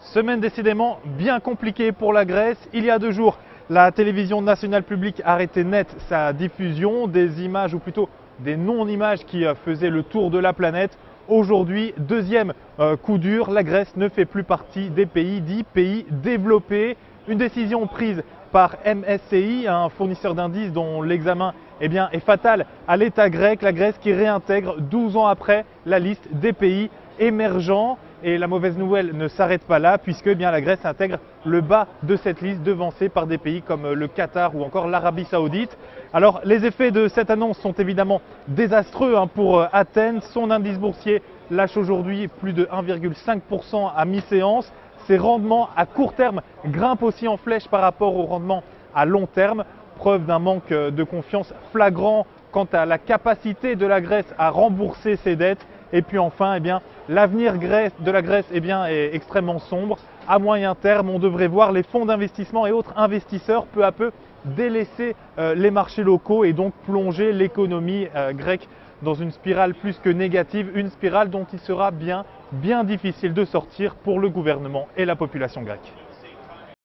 Semaine décidément bien compliquée pour la Grèce. Il y a 2 jours, la télévision nationale publique arrêtait net sa diffusion, des images ou plutôt des non-images qui faisaient le tour de la planète. Aujourd'hui, deuxième coup dur, la Grèce ne fait plus partie des pays dits pays développés. Une décision prise par MSCI, un fournisseur d'indices dont l'examen est fatal à l'État grec. La Grèce qui réintègre 12 ans après la liste des pays émergents. Et la mauvaise nouvelle ne s'arrête pas là puisque la Grèce intègre le bas de cette liste devancée par des pays comme le Qatar ou encore l'Arabie Saoudite. Alors les effets de cette annonce sont évidemment désastreux pour Athènes. Son indice boursier lâche aujourd'hui plus de 1,5% à mi-séance. Ses rendements à court terme grimpent aussi en flèche par rapport aux rendements à long terme. Preuve d'un manque de confiance flagrant quant à la capacité de la Grèce à rembourser ses dettes. Et puis enfin, l'avenir de la Grèce est extrêmement sombre. À moyen terme, on devrait voir les fonds d'investissement et autres investisseurs peu à peu délaisser les marchés locaux et donc plonger l'économie grecque dans une spirale plus que négative, une spirale dont il sera bien difficile de sortir pour le gouvernement et la population grecque.